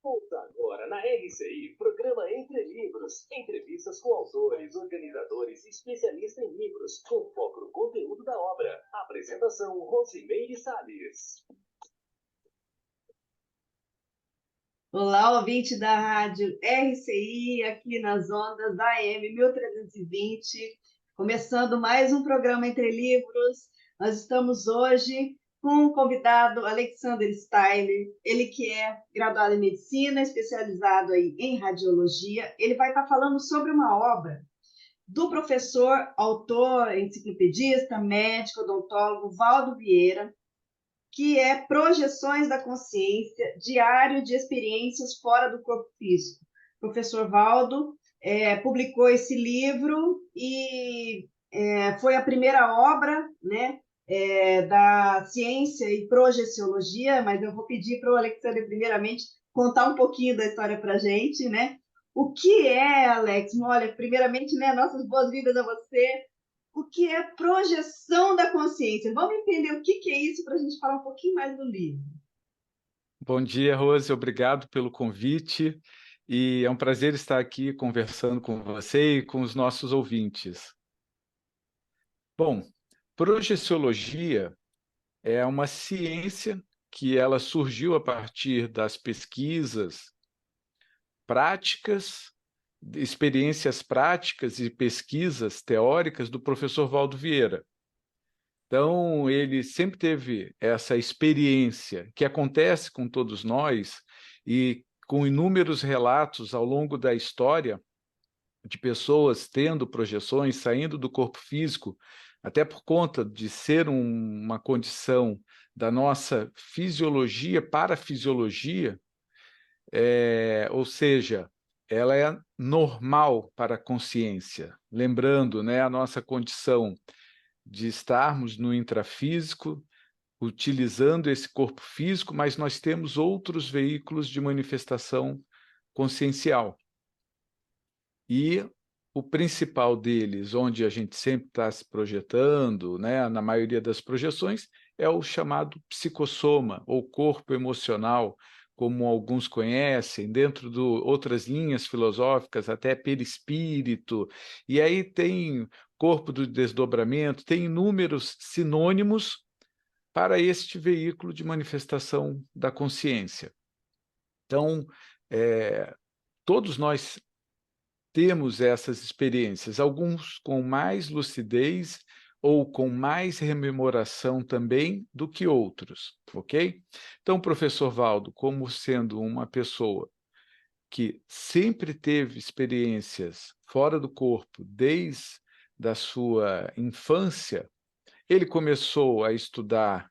Ouça agora na RCI, programa Entre Livros. Entrevistas com autores, organizadores e especialistas em livros, com foco no conteúdo da obra. Apresentação, Rosimeire Salles. Olá, ouvinte da rádio RCI, aqui nas ondas da AM 1320, começando mais um programa Entre Livros. Nós estamos hoje com o convidado Alexander Steiler, ele que é graduado em Medicina, especializado aí em Radiologia. Ele vai estar falando sobre uma obra do professor, autor, enciclopedista, médico, odontólogo Valdo Vieira, que é Projeções da Consciência, Diário de Experiências Fora do Corpo Físico. O professor Valdo publicou esse livro e foi a primeira obra, né, da ciência e projeciologia, mas eu vou pedir para o Alexandre, primeiramente, contar um pouquinho da história para a gente, né? O que é, Alex? Olha, primeiramente, né, nossas boas-vindas a você. O que é projeção da consciência? Vamos entender o que é isso para a gente falar um pouquinho mais do livro. Bom dia, Rose. Obrigado pelo convite. E é um prazer estar aqui conversando com você e com os nossos ouvintes. Bom, projeciologia é uma ciência que ela surgiu a partir das pesquisas práticas, experiências práticas e pesquisas teóricas do professor Valdo Vieira. Então, ele sempre teve essa experiência que acontece com todos nós e com inúmeros relatos ao longo da história de pessoas tendo projeções, saindo do corpo físico, até por conta de ser uma condição da nossa fisiologia para a fisiologia, ou seja, ela é normal para a consciência. Lembrando, né, a nossa condição de estarmos no intrafísico, utilizando esse corpo físico, mas nós temos outros veículos de manifestação consciencial. E o principal deles, onde a gente sempre está se projetando, né, na maioria das projeções, é o chamado psicossoma, ou corpo emocional, como alguns conhecem, dentro de outras linhas filosóficas, até perispírito, e aí tem corpo do desdobramento, tem inúmeros sinônimos para este veículo de manifestação da consciência. Então, todos nós temos essas experiências, alguns com mais lucidez ou com mais rememoração também do que outros, ok? Então, o professor Valdo, como sendo uma pessoa que sempre teve experiências fora do corpo desde a sua infância, ele começou a estudar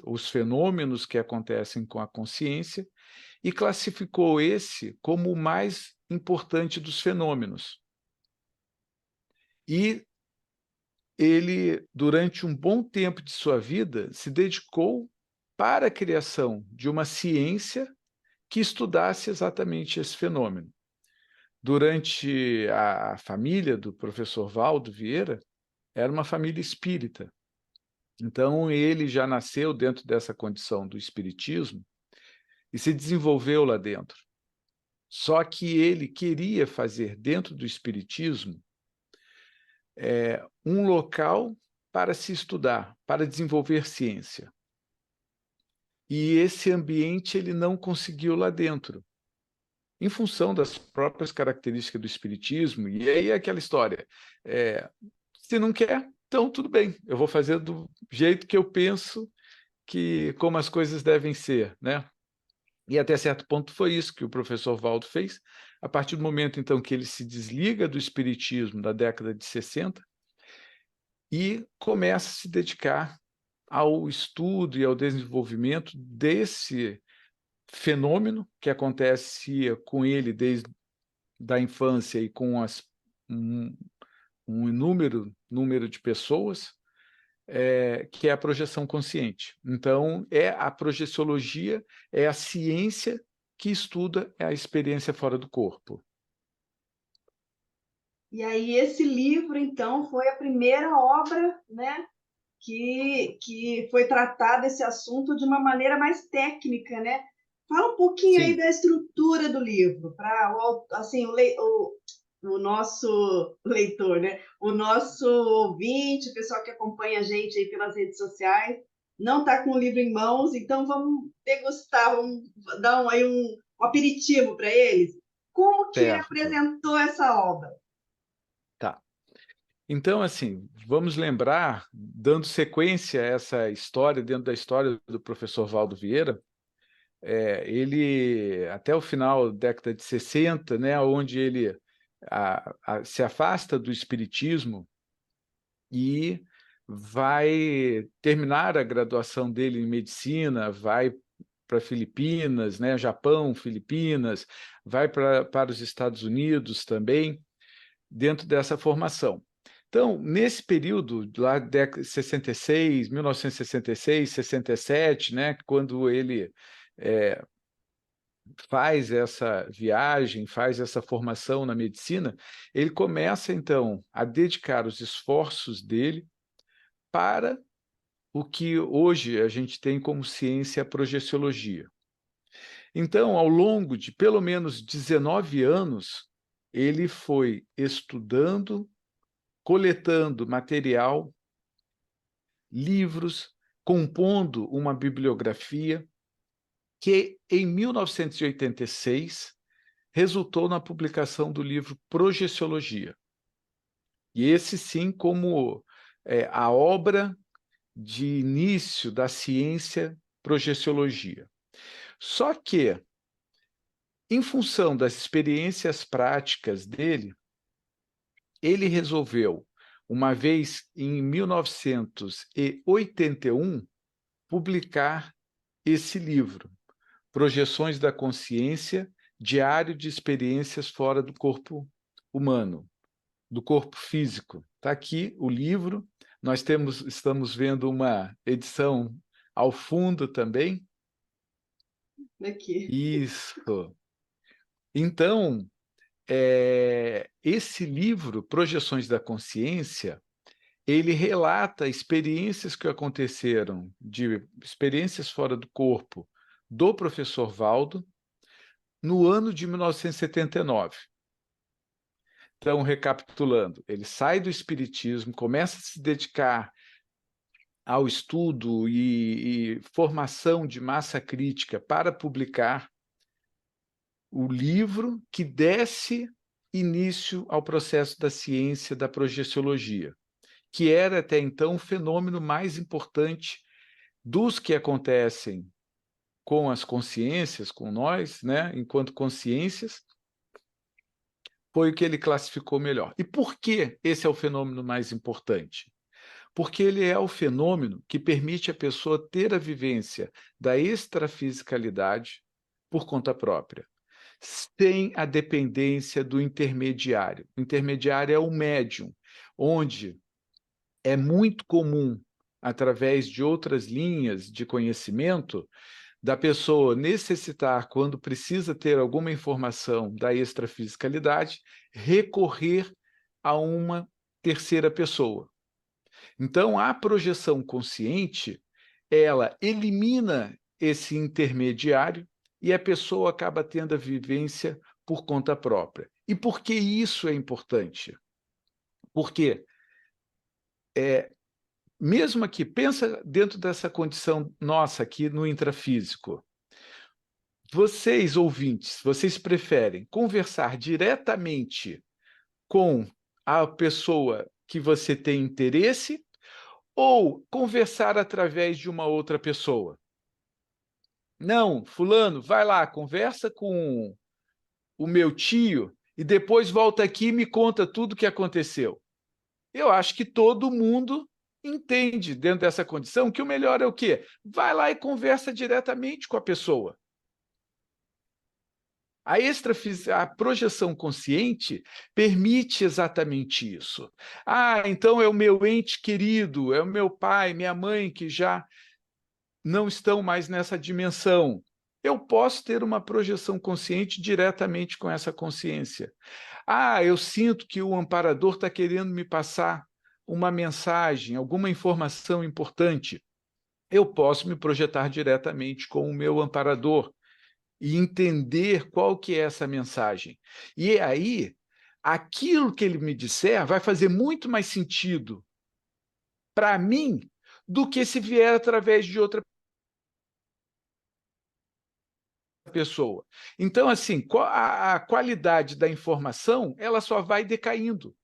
os fenômenos que acontecem com a consciência e classificou esse como o mais importante dos fenômenos. E ele, durante um bom tempo de sua vida, se dedicou para a criação de uma ciência que estudasse exatamente esse fenômeno. Durante a família do professor Valdo Vieira, era uma família espírita. Então, ele já nasceu dentro dessa condição do espiritismo e se desenvolveu lá dentro. Só que ele queria fazer dentro do espiritismo um local para se estudar, para desenvolver ciência. E esse ambiente ele não conseguiu lá dentro, em função das próprias características do espiritismo. E aí é aquela história, se não quer, então tudo bem, eu vou fazer do jeito que eu penso que como as coisas devem ser, né? E até certo ponto foi isso que o professor Valdo fez. A partir do momento, então, que ele se desliga do espiritismo da década de 60 e começa a se dedicar ao estudo e ao desenvolvimento desse fenômeno que acontecia com ele desde a infância e com um número de pessoas, que é a projeção consciente. Então, a projeciologia é a ciência que estuda a experiência fora do corpo. E aí esse livro, então, foi a primeira obra, né, que foi tratada esse assunto de uma maneira mais técnica, né? Fala um pouquinho aí Sim, da estrutura do livro, para assim, o nosso leitor, né? O nosso ouvinte, o pessoal que acompanha a gente aí pelas redes sociais, não está com o livro em mãos, então vamos degustar, vamos dar um aperitivo para eles. Como que ele certo. apresentou essa obra? Tá. Então, assim, vamos lembrar, dando sequência a essa história, dentro da história do professor Valdo Vieira, ele, até o final da década de 60, né, onde ele se afasta do espiritismo e vai terminar a graduação dele em medicina, vai para Filipinas, né, Japão, Filipinas, vai para os Estados Unidos também, dentro dessa formação. Então, nesse período, lá década de 66, 1966, 67, né, quando ele faz essa viagem, faz essa formação na medicina, ele começa, então, a dedicar os esforços dele para o que hoje a gente tem como ciência a projeciologia. Então, ao longo de pelo menos 19 anos, ele foi estudando, coletando material, livros, compondo uma bibliografia que, em 1986, resultou na publicação do livro Projeciologia. E esse, sim, como a obra de início da ciência projeciologia. Só que, em função das experiências práticas dele, ele resolveu, uma vez em 1981, publicar esse livro, Projeções da Consciência, Diário de Experiências Fora do Corpo Humano, do corpo físico. Está aqui o livro, estamos vendo uma edição ao fundo também. Aqui. Isso. Então, esse livro, Projeções da Consciência, ele relata experiências que aconteceram, de experiências fora do corpo, do professor Valdo, no ano de 1979. Então, recapitulando, ele sai do espiritismo, começa a se dedicar ao estudo e formação de massa crítica para publicar o livro que desse início ao processo da ciência da projeciologia, que era até então o fenômeno mais importante dos que acontecem com as consciências, com nós, né, enquanto consciências, foi o que ele classificou melhor. E por que esse é o fenômeno mais importante? Porque ele é o fenômeno que permite à pessoa ter a vivência da extrafisicalidade por conta própria, sem a dependência do intermediário. O intermediário é o médium, onde é muito comum, através de outras linhas de conhecimento, da pessoa necessitar, quando precisa ter alguma informação da extrafisicalidade, recorrer a uma terceira pessoa. Então, a projeção consciente, ela elimina esse intermediário e a pessoa acaba tendo a vivência por conta própria. E por que isso é importante? Porque, mesmo aqui, pensa dentro dessa condição nossa aqui no intrafísico, vocês, ouvintes, vocês preferem conversar diretamente com a pessoa que você tem interesse ou conversar através de uma outra pessoa? Não, fulano, vai lá, conversa com o meu tio e depois volta aqui e me conta tudo o que aconteceu. Eu acho que todo mundo entende, dentro dessa condição, que o melhor é o quê? Vai lá e conversa diretamente com a pessoa. A projeção consciente permite exatamente isso. Ah, então é o meu ente querido, é o meu pai, minha mãe que já não estão mais nessa dimensão. Eu posso ter uma projeção consciente diretamente com essa consciência. Ah, eu sinto que o amparador está querendo me passar uma mensagem, alguma informação importante. Eu posso me projetar diretamente com o meu amparador e entender qual que é essa mensagem. E aí, aquilo que ele me disser vai fazer muito mais sentido para mim do que se vier através de outra pessoa. Então, assim, a qualidade da informação, ela só vai decaindo.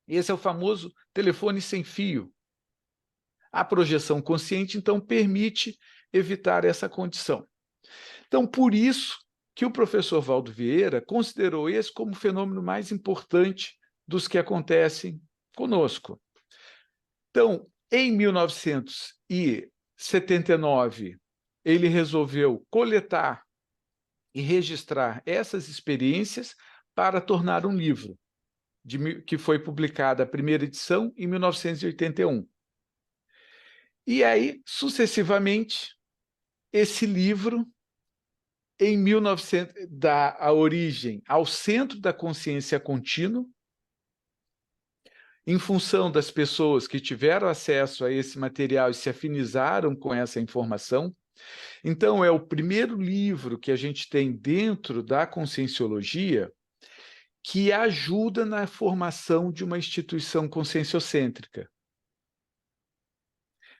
Esse é o famoso telefone sem fio. A projeção consciente, então, permite evitar essa condição. Então, por isso que o professor Valdo Vieira considerou esse como o fenômeno mais importante dos que acontecem conosco. Então, em 1979, ele resolveu coletar e registrar essas experiências para tornar um livro, que foi publicada a primeira edição em 1981. E aí, sucessivamente, esse livro, em 1900, dá a origem ao Centro da Consciência Contínua, em função das pessoas que tiveram acesso a esse material e se afinizaram com essa informação. Então, é o primeiro livro que a gente tem dentro da Conscienciologia que ajuda na formação de uma instituição conscienciocêntrica.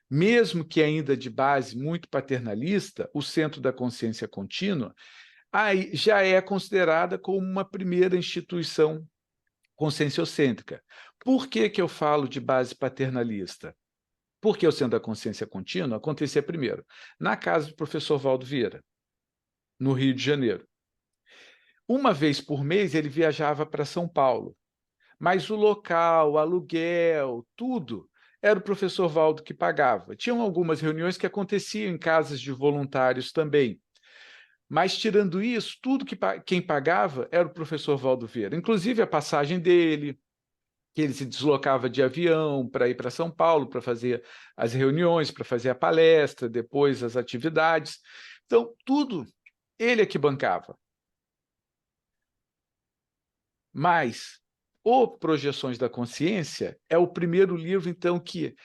Mesmo que ainda de base muito paternalista, o Centro da Consciência Contínua aí já é considerada como uma primeira instituição conscienciocêntrica. Por que eu falo de base paternalista? Porque o Centro da Consciência Contínua acontecia primeiro na casa do professor Valdo Vieira, no Rio de Janeiro. Uma vez por mês ele viajava para São Paulo, mas o local, o aluguel, tudo, era o professor Valdo que pagava. Tinham algumas reuniões que aconteciam em casas de voluntários também, mas, tirando isso, tudo que quem pagava era o professor Valdo Vieira, inclusive a passagem dele, que ele se deslocava de avião para ir para São Paulo, para fazer as reuniões, para fazer a palestra, depois as atividades. Então, tudo ele é que bancava. Mas o Projeções da Consciência é o primeiro livro, então, que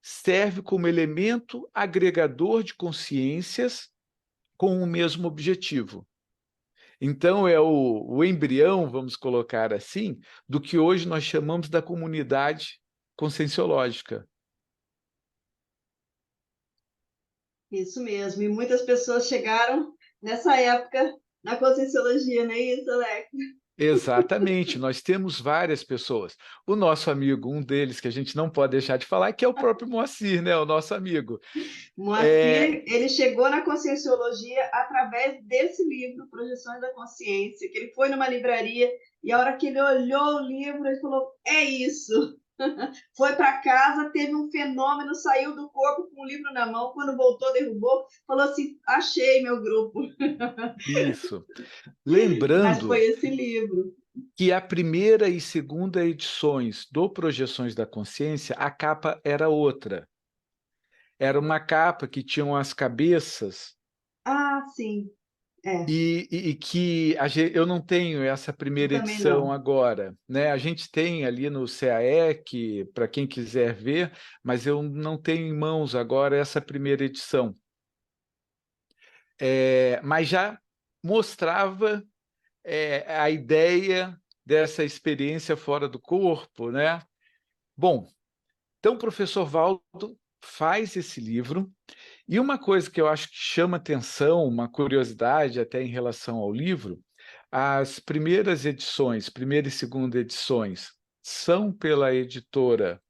serve como elemento agregador de consciências com o mesmo objetivo. Então, é o embrião, vamos colocar assim, do que hoje nós chamamos da comunidade conscienciológica. Isso mesmo, e muitas pessoas chegaram nessa época na Conscienciologia, não é isso, Alex? Exatamente, nós temos várias pessoas. O nosso amigo, um deles que a gente não pode deixar de falar, que é o próprio Moacir, né? O nosso amigo. Moacir, ele chegou na Conscienciologia através desse livro, Projeções da Consciência, que ele foi numa livraria e a hora que ele olhou o livro, ele falou, é isso. Foi para casa, teve um fenômeno, saiu do corpo com o livro na mão, quando voltou, derrubou, falou assim, achei meu grupo. Isso. Mas Lembrando foi esse livro. que a primeira e segunda edições do Projeções da Consciência, a capa era outra. Era uma capa que tinham as cabeças Ah, sim, é, e que eu não tenho essa eu primeira também edição não. agora, né? A gente tem ali no CAEC, para quem quiser ver, mas eu não tenho em mãos agora essa primeira edição. Mas já mostrava a ideia dessa experiência fora do corpo, né? Bom, então o professor Valdo faz esse livro, e uma coisa que eu acho que chama atenção, uma curiosidade até em relação ao livro, as primeiras edições, primeira e segunda edições, são pela editora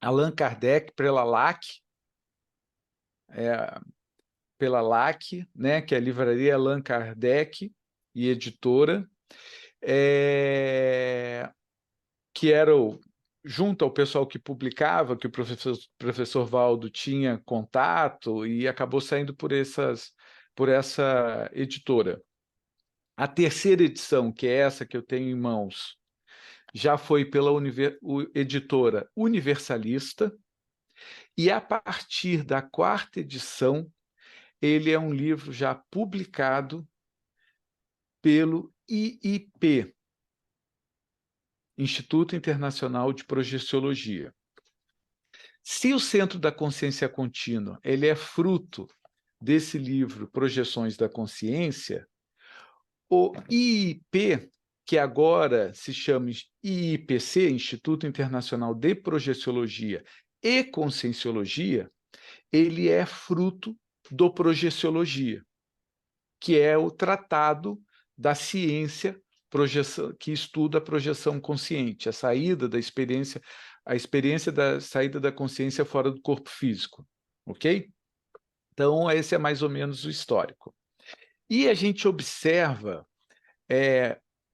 Allan Kardec, pela LAC, né, que é a Livraria Allan Kardec e editora, que era junto ao pessoal que publicava, que o professor Valdo tinha contato e acabou saindo por essa editora. A terceira edição, que é essa que eu tenho em mãos, já foi pela editora Universalista, e a partir da quarta edição, ele é um livro já publicado pelo IIP, Instituto Internacional de Projeciologia. Se o Centro da Consciência Contínua ele é fruto desse livro Projeções da Consciência, o IIP, que agora se chama IIPC, Instituto Internacional de Projeciologia e Conscienciologia, ele é fruto do Projeciologia, que é o tratado da ciência que estuda a projeção consciente, a saída da experiência, a experiência da saída da consciência fora do corpo físico, ok? Então, esse é mais ou menos o histórico. E a gente observa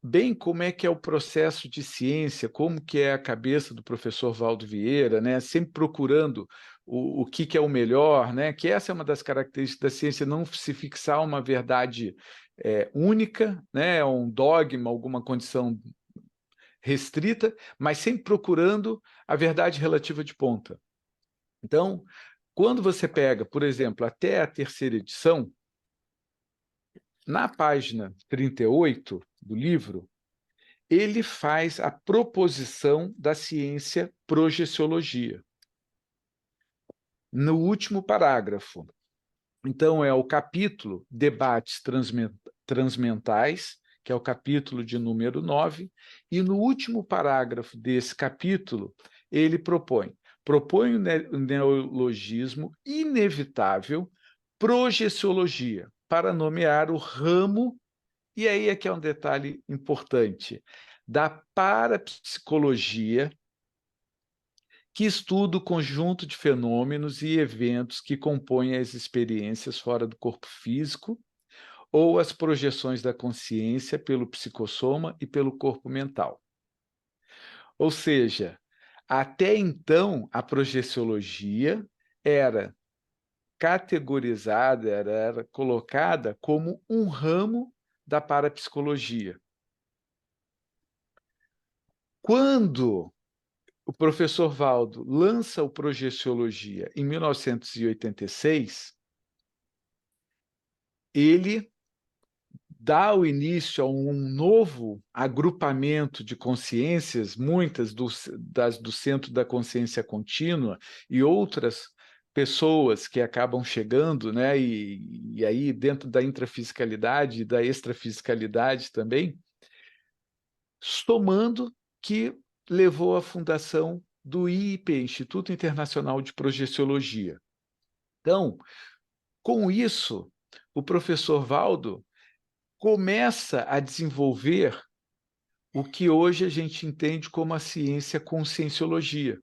bem como é que é o processo de ciência, como que é a cabeça do professor Valdo Vieira, né? Sempre procurando o que é o melhor, né? Que essa é uma das características da ciência, não se fixar uma verdade única, né? Um dogma, alguma condição restrita, mas sempre procurando a verdade relativa de ponta. Então, quando você pega, por exemplo, até a terceira edição, na página 38 do livro, ele faz a proposição da ciência projeciologia. No último parágrafo. Então, é o capítulo Debates Transmentais, que é o capítulo de número 9, e no último parágrafo desse capítulo, ele propõe o neologismo inevitável projeciologia, para nomear o ramo, e aí é que é um detalhe importante, da parapsicologia, que estuda o conjunto de fenômenos e eventos que compõem as experiências fora do corpo físico ou as projeções da consciência pelo psicossoma e pelo corpo mental. Ou seja, até então, a projeciologia era categorizada, era colocada como um ramo da parapsicologia. Quando o professor Valdo lança o Projeciologia em 1986, ele dá o início a um novo agrupamento de consciências, muitas do Centro da Consciência Contínua e outras pessoas que acabam chegando, né, e aí dentro da intrafisicalidade e da extrafisicalidade também, somando que levou à fundação do IIP, Instituto Internacional de Projeciologia. Então, com isso, o professor Valdo começa a desenvolver o que hoje a gente entende como a ciência conscienciologia.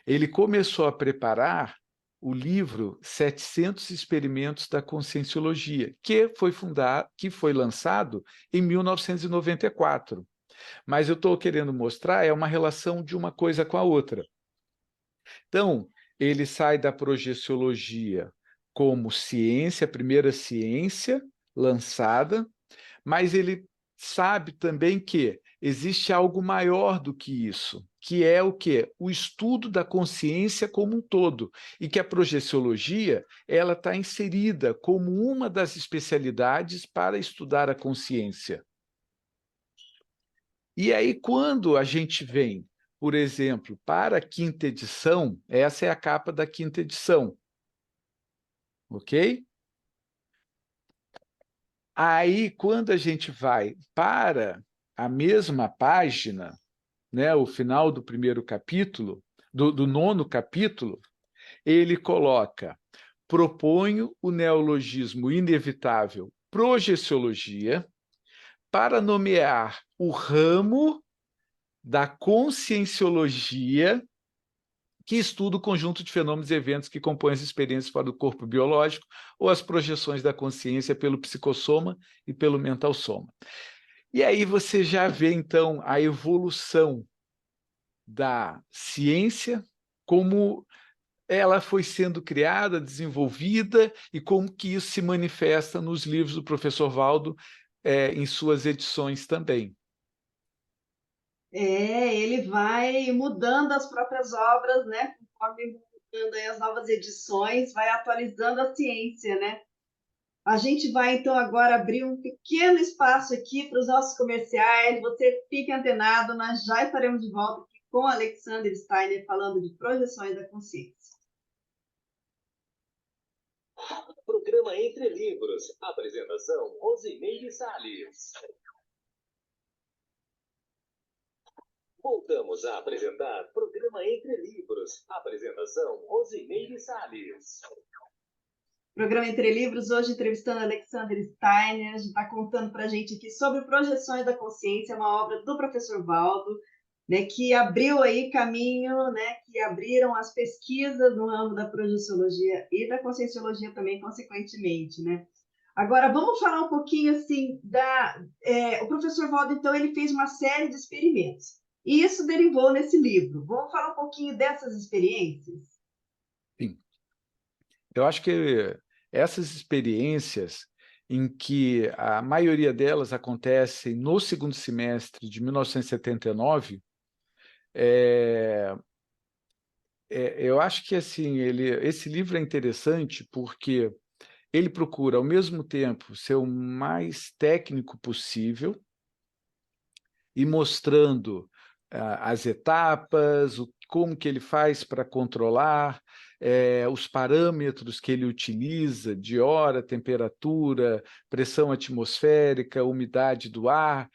Ele começou a preparar o livro 700 Experimentos da Conscienciologia, que foi lançado em 1994. Mas eu estou querendo mostrar uma relação de uma coisa com a outra. Então, ele sai da projeciologia como ciência, a primeira ciência lançada, mas ele sabe também que existe algo maior do que isso, que é o quê? O estudo da consciência como um todo, e que a projeciologia ela está inserida como uma das especialidades para estudar a consciência. E aí, quando a gente vem, por exemplo, para a quinta edição, essa é a capa da quinta edição, ok? Aí, quando a gente vai para a mesma página, né, o final do primeiro capítulo, do nono capítulo, ele coloca: proponho o neologismo inevitável projeciologia para nomear o ramo da conscienciologia que estuda o conjunto de fenômenos e eventos que compõem as experiências fora do corpo biológico ou as projeções da consciência pelo psicossoma e pelo mental soma. E aí você já vê, então, a evolução da ciência, como ela foi sendo criada, desenvolvida, e como que isso se manifesta nos livros do professor Valdo, em suas edições também. Ele vai mudando as próprias obras, né? Conforme mudando aí as novas edições, vai atualizando a ciência, né? A gente vai, então, agora abrir um pequeno espaço aqui para os nossos comerciais. Você fique antenado, nós já estaremos de volta aqui com Alexander Steiner, falando de projeções da consciência. Programa Entre Livros. Apresentação, Rosimeire Salles. Voltamos a apresentar Programa Entre Livros. Apresentação, Rosimeire Salles. Programa Entre Livros, hoje entrevistando Alexander Steiner, está contando para a gente aqui sobre Projeções da Consciência, uma obra do professor Valdo, né, que abriu aí caminho, né, que abriram as pesquisas no ramo da projeciologia e da conscienciologia também, consequentemente, né? Agora, vamos falar um pouquinho, assim, o professor Valdo, então, ele fez uma série de experimentos, e isso derivou nesse livro. Vamos falar um pouquinho dessas experiências? Sim. Eu acho que essas experiências, em que a maioria delas acontecem no segundo semestre de 1979, eu acho que assim, esse livro é interessante porque ele procura, ao mesmo tempo, ser o mais técnico possível e mostrando as etapas, como que ele faz para controlar, os parâmetros que ele utiliza de hora, temperatura, pressão atmosférica, umidade do ar,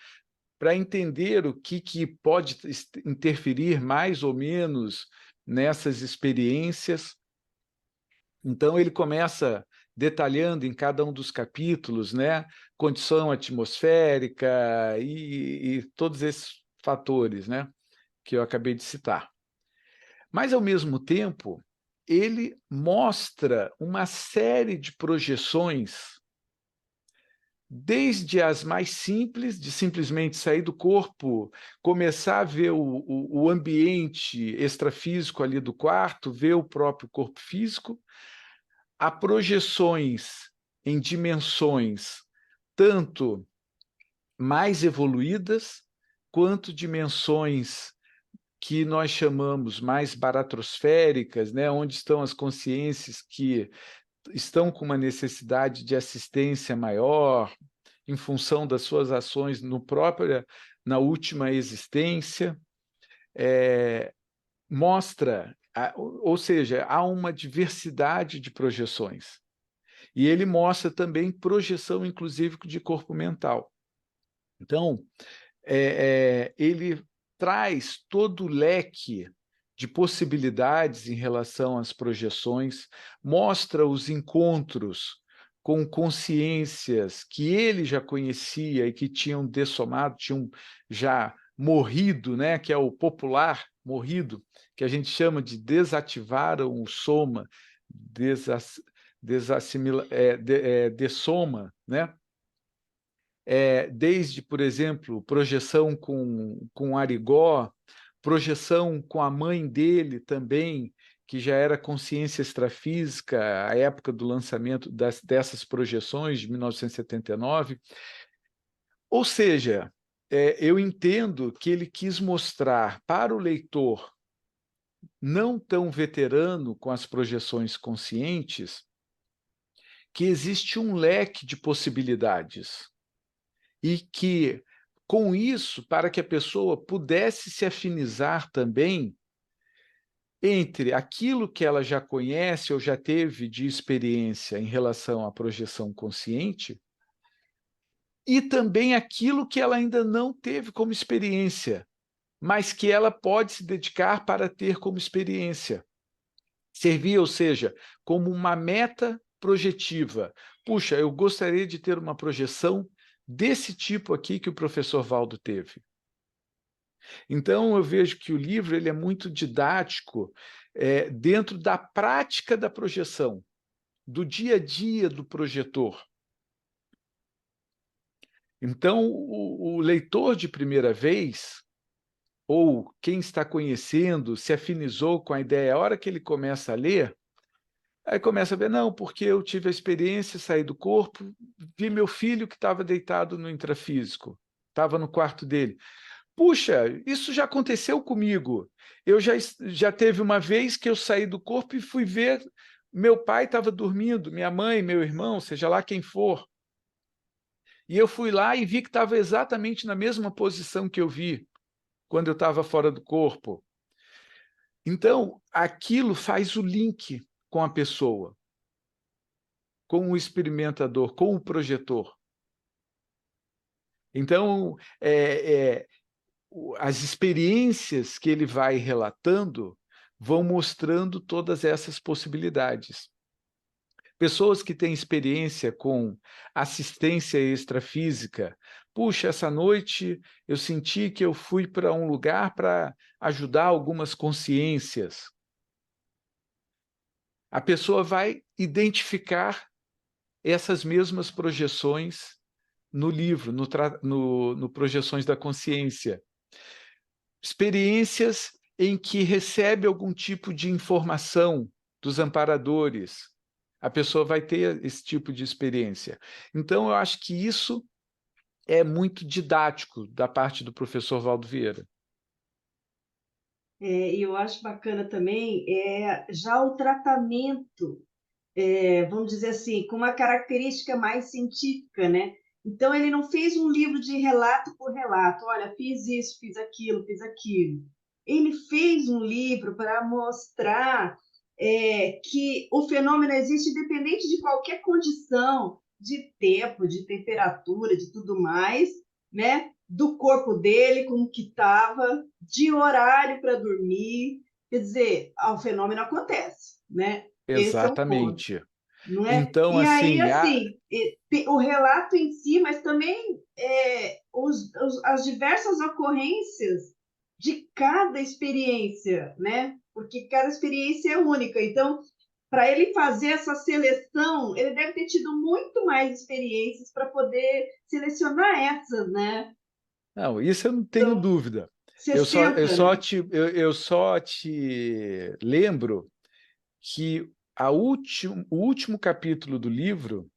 para entender o que pode interferir mais ou menos nessas experiências. Então, ele começa detalhando em cada um dos capítulos, né, condição atmosférica e todos esses fatores, né, que eu acabei de citar. Mas, ao mesmo tempo, ele mostra uma série de projeções, desde as mais simples, de simplesmente sair do corpo, começar a ver o ambiente extrafísico ali do quarto, ver o próprio corpo físico, a projeções em dimensões tanto mais evoluídas, quanto dimensões que nós chamamos mais baratrosféricas, né, onde estão as consciências que estão com uma necessidade de assistência maior, em função das suas ações na última existência, mostra, ou seja, há uma diversidade de projeções. E ele mostra também projeção, inclusive, de corpo mental. Então, ele traz todo o leque de possibilidades em relação às projeções, mostra os encontros com consciências que ele já conhecia e que tinham dessomado, tinham já morrido, né, que é o popular morrido, que a gente chama de desativaram o soma, dessoma, né? Desde, por exemplo, projeção com Arigó, projeção com a mãe dele também, que já era consciência extrafísica, à época do lançamento dessas projeções, de 1979. Ou seja, eu entendo que ele quis mostrar para o leitor não tão veterano com as projeções conscientes que existe um leque de possibilidades e que, com isso, para que a pessoa pudesse se afinizar também entre aquilo que ela já conhece ou já teve de experiência em relação à projeção consciente e também aquilo que ela ainda não teve como experiência, mas que ela pode se dedicar para ter como experiência. Servir, ou seja, como uma meta projetiva. Puxa, eu gostaria de ter uma projeção desse tipo aqui que o professor Valdo teve. Então, eu vejo que o livro ele é muito didático dentro da prática da projeção, do dia a dia do projetor. Então, o leitor de primeira vez, ou quem está conhecendo, se afinizou com a ideia, a hora que ele começa a ler, aí começa a ver, não, porque eu tive a experiência, saí do corpo, vi meu filho que estava deitado no intrafísico, estava no quarto dele. Puxa, isso já aconteceu comigo. Eu já teve uma vez que eu saí do corpo e fui ver, meu pai estava dormindo, minha mãe, meu irmão, seja lá quem for. E eu fui lá e vi que estava exatamente na mesma posição que eu vi quando eu estava fora do corpo. Então, aquilo faz o link com a pessoa, com o experimentador, com o projetor. Então, as experiências que ele vai relatando vão mostrando todas essas possibilidades. Pessoas que têm experiência com assistência extrafísica. Puxa, essa noite eu senti que eu fui para um lugar para ajudar algumas consciências. A pessoa vai identificar essas mesmas projeções no livro, no Projeções da Consciência. Experiências em que recebe algum tipo de informação dos amparadores. A pessoa vai ter esse tipo de experiência. Então, eu acho que isso é muito didático da parte do professor Valdo Vieira. E eu acho bacana também já o tratamento, vamos dizer assim, com uma característica mais científica, né? Então, ele não fez um livro de relato por relato. Olha, fiz isso, fiz aquilo, fiz aquilo. Ele fez um livro para mostrar que o fenômeno existe independente de qualquer condição de tempo, de temperatura, de tudo mais, né? Do corpo dele, como que estava, de horário para dormir. Quer dizer, o fenômeno acontece, né? Esse é o ponto, Exatamente. não é? Então, E aí, assim, assim, o relato em si, mas também as diversas ocorrências de cada experiência, né? Porque cada experiência é única. Então, para ele fazer essa seleção, ele deve ter tido muito mais experiências para poder selecionar essas, né? não, isso eu não tenho Então, dúvida. sessenta, né? Eu só te lembro que o último capítulo do livro,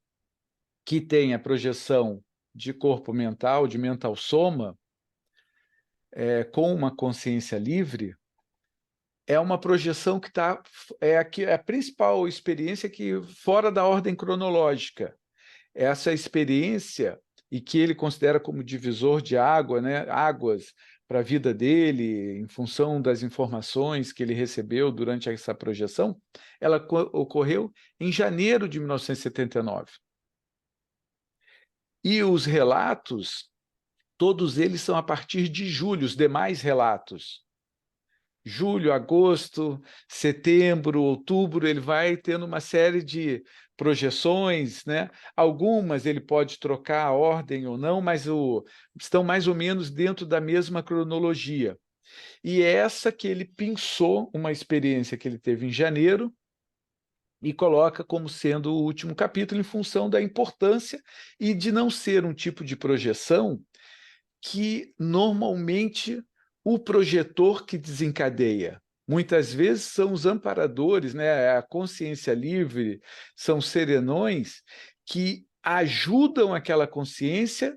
que tem a projeção de corpo mental, de mental soma, com uma consciência livre, é uma projeção que está é a principal experiência que fora da ordem cronológica. Essa experiência e que ele considera como divisor de água, né, águas para a vida dele, em função das informações que ele recebeu durante essa projeção, ela ocorreu em janeiro de 1979. E os relatos, todos eles são a partir de julho, os demais relatos. Julho, agosto, setembro, outubro, ele vai tendo uma série de projeções, né? Algumas ele pode trocar a ordem ou não, mas estão mais ou menos dentro da mesma cronologia. E é essa que ele pensou, uma experiência que ele teve em janeiro, e coloca como sendo o último capítulo em função da importância e de não ser um tipo de projeção que normalmente o projetor que desencadeia. Muitas vezes são os amparadores, né? A consciência livre, são serenões que ajudam aquela consciência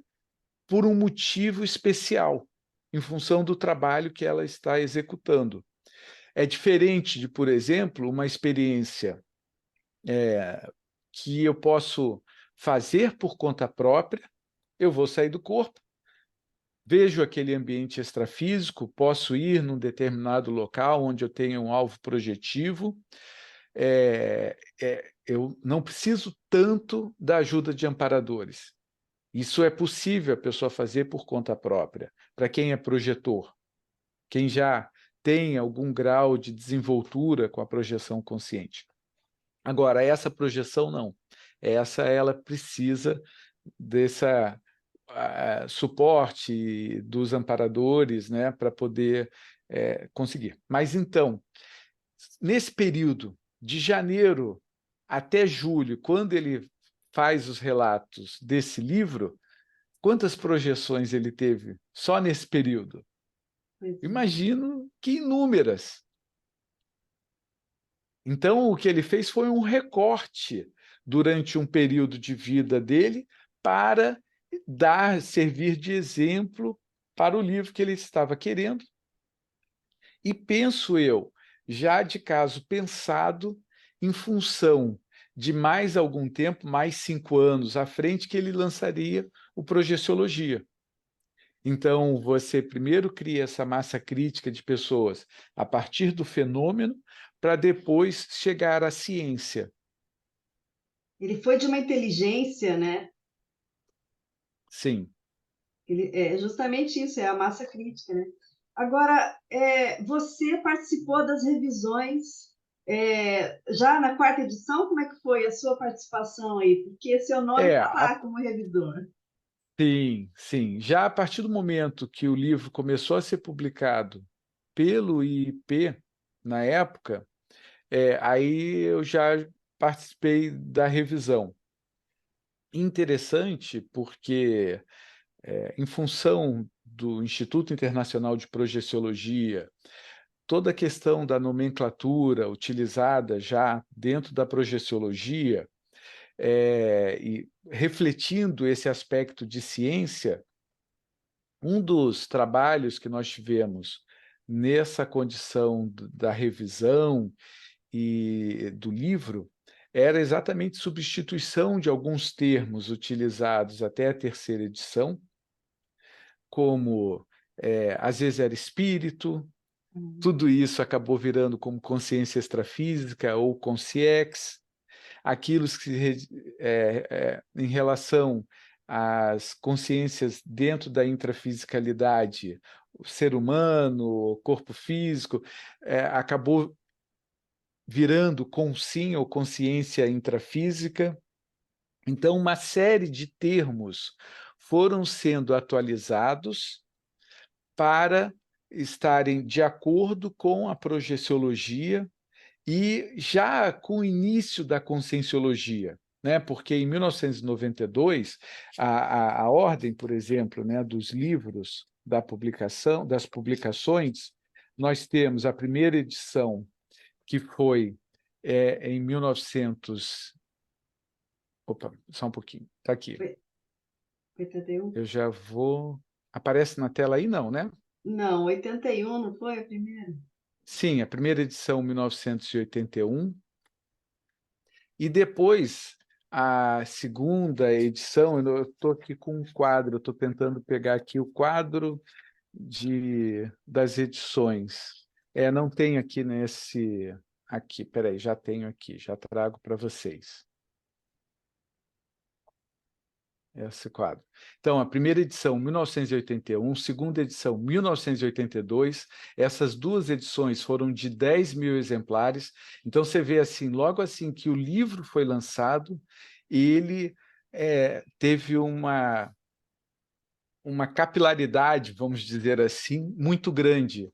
por um motivo especial, em função do trabalho que ela está executando. É diferente de, por exemplo, uma experiência que eu posso fazer por conta própria, eu vou sair do corpo, vejo aquele ambiente extrafísico, posso ir num determinado local onde eu tenho um alvo projetivo, eu não preciso tanto da ajuda de amparadores. Isso é possível a pessoa fazer por conta própria, para quem é projetor, quem já tem algum grau de desenvoltura com a projeção consciente. Agora, essa projeção não. Ela precisa dessa suporte dos amparadores, né, para poder conseguir. Mas então, nesse período de janeiro até julho, quando ele faz os relatos desse livro, quantas projeções ele teve só nesse período? Imagino que inúmeras. Então, o que ele fez foi um recorte durante um período de vida dele para servir de exemplo para o livro que ele estava querendo. E penso eu, já de caso pensado, em função de mais algum tempo, mais 5 anos à frente, que ele lançaria o Projeciologia. Então, você primeiro cria essa massa crítica de pessoas a partir do fenômeno, para depois chegar à ciência. Ele foi de uma inteligência, né? Sim. É justamente isso, é a massa crítica, né? Agora, você participou das revisões já na quarta edição? Como é que foi a sua participação aí? Porque seu nome É, está lá como revisor. sim, sim. Já a partir do momento que o livro começou a ser publicado pelo IIP, na época, aí eu já participei da revisão. Interessante porque, em função do Instituto Internacional de Projeciologia, toda a questão da nomenclatura utilizada já dentro da projeciologia, e refletindo esse aspecto de ciência, um dos trabalhos que nós tivemos nessa condição da revisão e do livro era exatamente substituição de alguns termos utilizados até a terceira edição, como às vezes era espírito, tudo isso acabou virando como consciência extrafísica ou consciex, aquilo que em relação às consciências dentro da intrafisicalidade, o ser humano, o corpo físico, acabou virando consim ou consciência intrafísica. Então, uma série de termos foram sendo atualizados para estarem de acordo com a projeciologia e já com o início da conscienciologia, né? Porque em 1992, a ordem, por exemplo, né, dos livros da publicação, das publicações, nós temos a primeira edição, que foi em 1900... Opa, só um pouquinho, está aqui. 81? Eu já vou... Aparece na tela aí, não, né? Não, 81 não foi a primeira? Sim, a primeira edição, 1981, e depois a segunda edição, eu estou aqui com um quadro, estou tentando pegar aqui o quadro das edições. Não tem aqui nesse... Aqui, peraí, já tenho aqui, já trago para vocês. Esse quadro. Então, a primeira edição, 1981, segunda edição, 1982, essas duas edições foram de 10 mil exemplares. Então, você vê assim, logo assim que o livro foi lançado, ele teve uma capilaridade, vamos dizer assim, muito grande.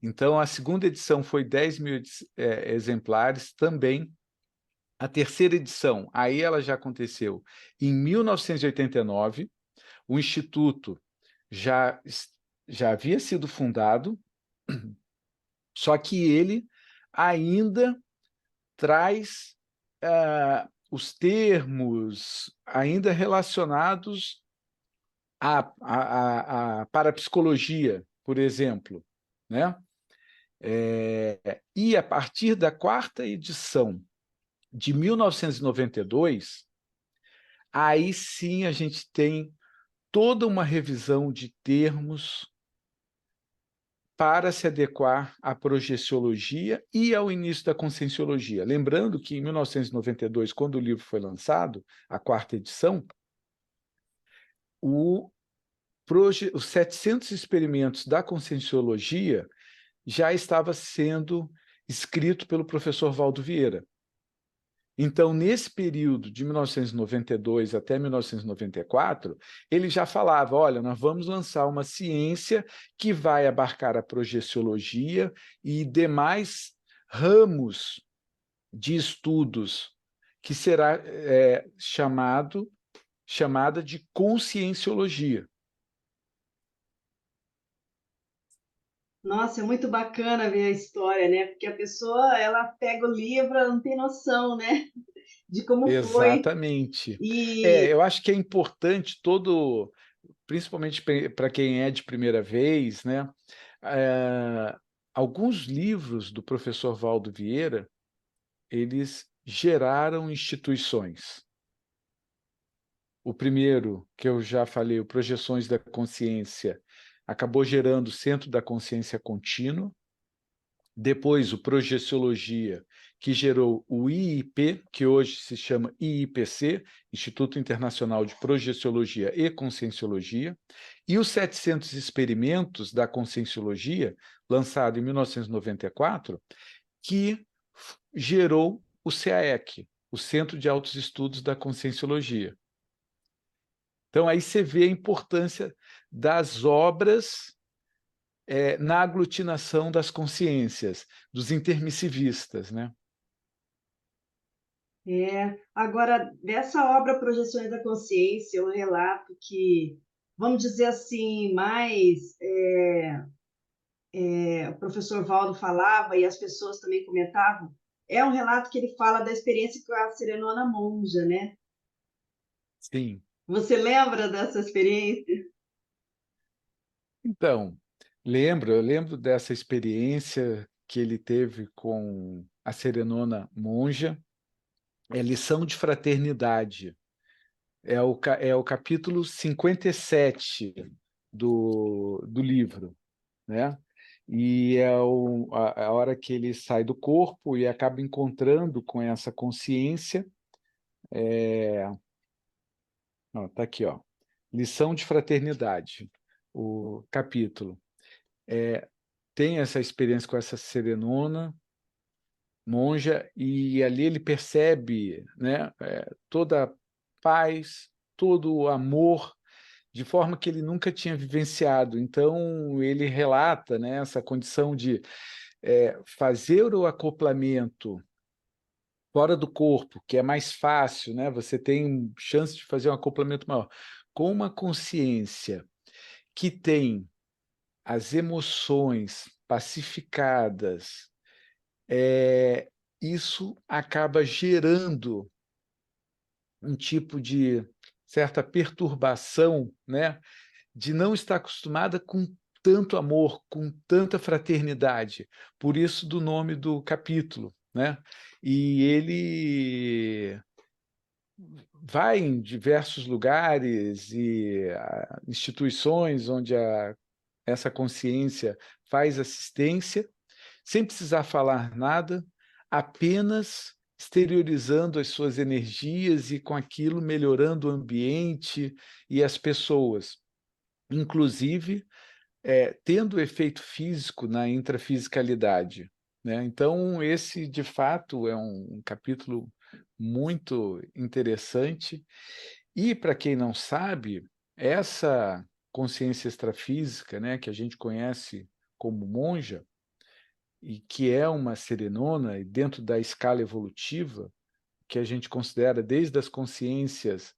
Então, a segunda edição foi 10 mil exemplares também. A terceira edição, aí ela já aconteceu em 1989, o Instituto já havia sido fundado, só que ele ainda traz os termos ainda relacionados à parapsicologia, por exemplo, né? E a partir da quarta edição de 1992, aí sim a gente tem toda uma revisão de termos para se adequar à projeciologia e ao início da conscienciologia. Lembrando que em 1992, quando o livro foi lançado, a quarta edição, os 700 experimentos da conscienciologia já estava sendo escrito pelo professor Valdo Vieira. Então, nesse período de 1992 até 1994, ele já falava, olha, nós vamos lançar uma ciência que vai abarcar a projeciologia e demais ramos de estudos, que será chamada de conscienciologia. Nossa, é muito bacana ver a história, né? Porque a pessoa, ela pega o livro, ela não tem noção, né? De como foi. Exatamente. E, Eu acho que é importante principalmente para quem é de primeira vez, né? Alguns livros do professor Valdo Vieira, eles geraram instituições. O primeiro, que eu já falei, o Projeções da Consciência, acabou gerando o Centro da Consciência Contínua, depois o Projeciologia, que gerou o IIP, que hoje se chama IIPC, Instituto Internacional de Projeciologia e Conscienciologia, e os 700 experimentos da Conscienciologia, lançado em 1994, que gerou o CAEC, o Centro de Altos Estudos da Conscienciologia. Então, aí você vê a importância das obras na aglutinação das consciências, dos intermissivistas, né? Agora, dessa obra Projeções da Consciência, um relato que, vamos dizer assim, mais o professor Valdo falava e as pessoas também comentavam, é um relato que ele fala da experiência com a Serenona Monja, né? Sim. Você lembra dessa experiência? Então, eu lembro dessa experiência que ele teve com a Serenona Monja, lição de fraternidade. É o capítulo 57 do livro, né? E é a hora que ele sai do corpo e acaba encontrando com essa consciência. Tá aqui, ó. Lição de fraternidade, o capítulo. Tem essa experiência com essa serenona monja e ali ele percebe, né, toda a paz, todo o amor, de forma que ele nunca tinha vivenciado. Então, ele relata, né, essa condição de fazer o acoplamento fora do corpo, que é mais fácil, né? Você tem chance de fazer um acoplamento maior. Com uma consciência que tem as emoções pacificadas, isso acaba gerando um tipo de certa perturbação, né? De não estar acostumada com tanto amor, com tanta fraternidade. Por isso do nome do capítulo, né? E ele vai em diversos lugares e instituições onde essa consciência faz assistência, sem precisar falar nada, apenas exteriorizando as suas energias e com aquilo melhorando o ambiente e as pessoas. Inclusive, tendo efeito físico na intrafisicalidade, né? Então, esse, de fato, é um capítulo muito interessante. E, para quem não sabe, essa consciência extrafísica, né, que a gente conhece como monja, e que é uma serenona, e dentro da escala evolutiva, que a gente considera desde as consciências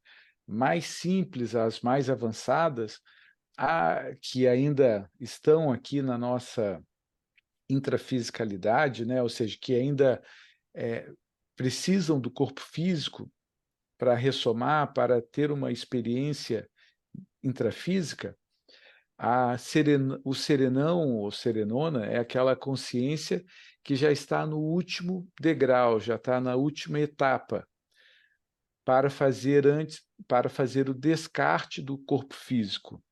mais simples às mais avançadas, que ainda estão aqui na nossa intrafisicalidade, né? Ou seja, que ainda precisam do corpo físico para ressomar, para ter uma experiência intrafísica. O serenão ou serenona é aquela consciência que já está no último degrau, já está na última etapa para fazer o descarte do corpo físico.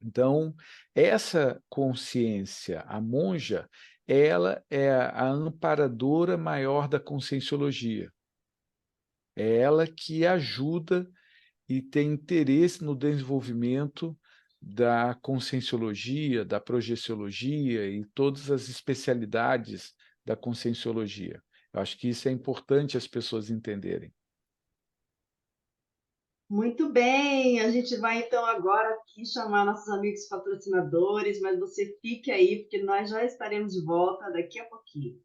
Então, essa consciência, a monja, ela é a amparadora maior da conscienciologia. É ela que ajuda e tem interesse no desenvolvimento da conscienciologia, da projeciologia e todas as especialidades da conscienciologia. Eu acho que isso é importante as pessoas entenderem. Muito bem, a gente vai então agora aqui chamar nossos amigos patrocinadores, mas você fique aí, porque nós já estaremos de volta daqui a pouquinho.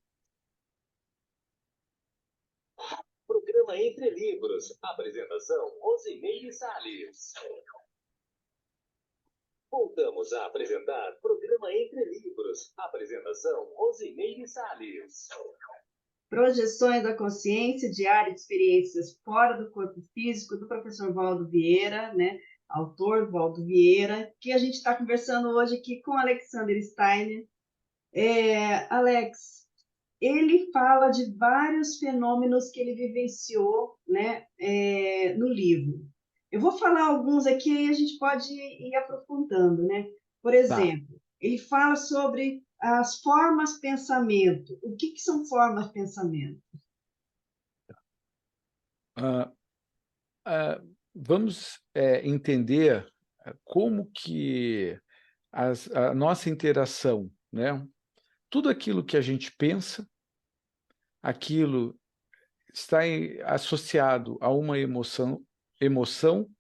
Programa Entre Livros. Apresentação, Rosimeire Salles. Voltamos a apresentar Programa Entre Livros. Apresentação, Rosimeire Salles. Projeções da Consciência, Diário de Experiências Fora do Corpo Físico, do professor Valdo Vieira, né? Autor Valdo Vieira, que a gente está conversando hoje aqui com Alexander Steiner. Alex, ele fala de vários fenômenos que ele vivenciou, né, no livro. Eu vou falar alguns aqui e a gente pode ir aprofundando, né? Por exemplo, ele fala sobre as formas pensamento. O que são formas pensamento? Vamos entender como que a nossa interação, né? Tudo aquilo que a gente pensa, aquilo está associado a uma emoção,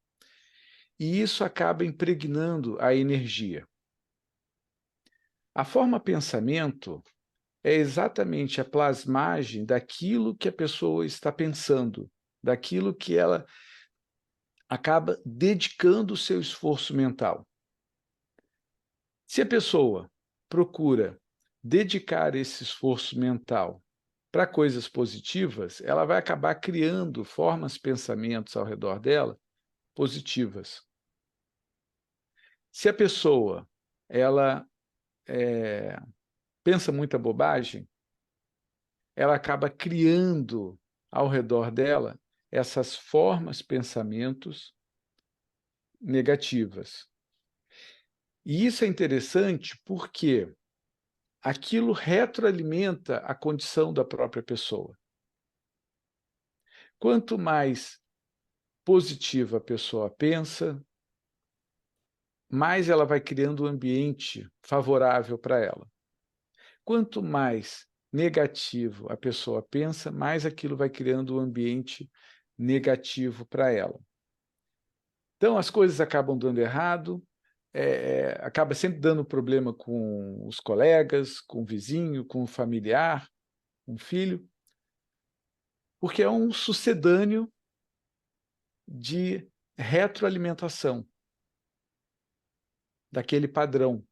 e isso acaba impregnando a energia. A forma pensamento é exatamente a plasmagem daquilo que a pessoa está pensando, daquilo que ela acaba dedicando o seu esforço mental. Se a pessoa procura dedicar esse esforço mental para coisas positivas, ela vai acabar criando formas, pensamentos ao redor dela positivas. Se a pessoa ela pensa muita bobagem, ela acaba criando ao redor dela essas formas, pensamentos negativas. E isso é interessante porque aquilo retroalimenta a condição da própria pessoa. Quanto mais positiva a pessoa pensa, mais ela vai criando um ambiente favorável para ela. Quanto mais negativo a pessoa pensa, mais aquilo vai criando um ambiente negativo para ela. Então, as coisas acabam dando errado, acaba sempre dando problema com os colegas, com o vizinho, com o familiar, com o filho, porque é um sucedâneo de retroalimentação daquele padrão.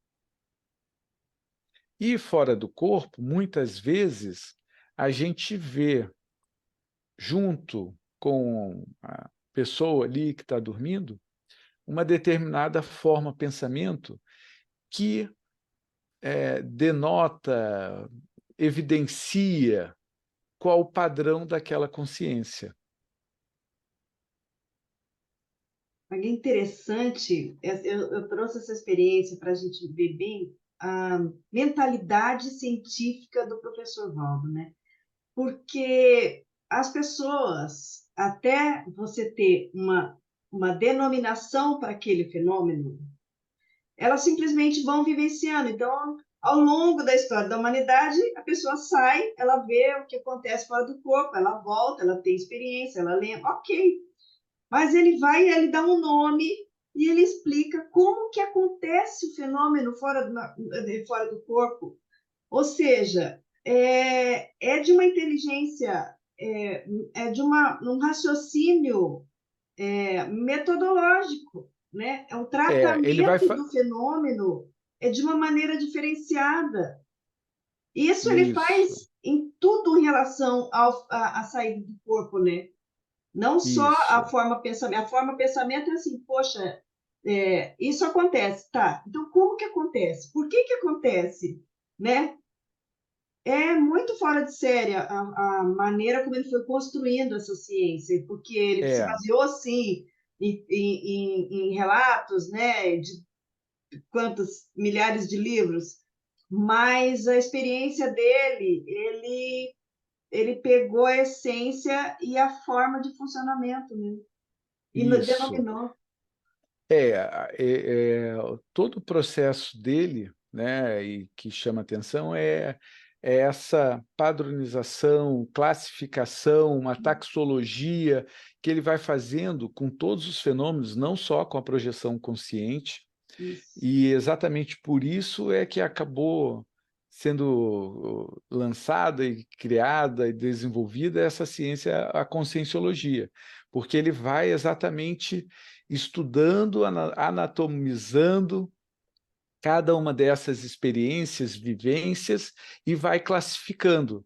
E fora do corpo, muitas vezes, a gente vê, junto com a pessoa ali que está dormindo, uma determinada forma de pensamento que denota, evidencia qual o padrão daquela consciência. É interessante, eu trouxe essa experiência para a gente ver bem a mentalidade científica do professor Valdo, né? Porque as pessoas, até você ter uma denominação para aquele fenômeno, elas simplesmente vão vivenciando. Então, ao longo da história da humanidade, a pessoa sai, ela vê o que acontece fora do corpo, ela volta, ela tem experiência, ela lembra, ok. Mas ele vai, ele dá um nome e ele explica como que acontece o fenômeno fora do corpo. Ou seja, de uma inteligência, de um raciocínio metodológico, né? É um Ele vai tratamento do fenômeno de uma maneira diferenciada. Isso ele faz em tudo em relação à saída do corpo, né? Não só a forma pensamento. A forma pensamento é assim, poxa, isso acontece, tá? Então como que acontece? Por que acontece, né? É muito fora de série a maneira como ele foi construindo essa ciência, porque ele se baseou, sim, em relatos, né, de quantos milhares de livros, mas a experiência dele, ele pegou a essência e a forma de funcionamento, né? E denominou. Todo o processo dele, né, e que chama atenção é essa padronização, classificação, uma taxologia que ele vai fazendo com todos os fenômenos, não só com a projeção consciente. Isso. E exatamente por isso é que acabou sendo lançada e criada e desenvolvida essa ciência, a conscienciologia, porque ele vai exatamente estudando, anatomizando cada uma dessas experiências, vivências, e vai classificando.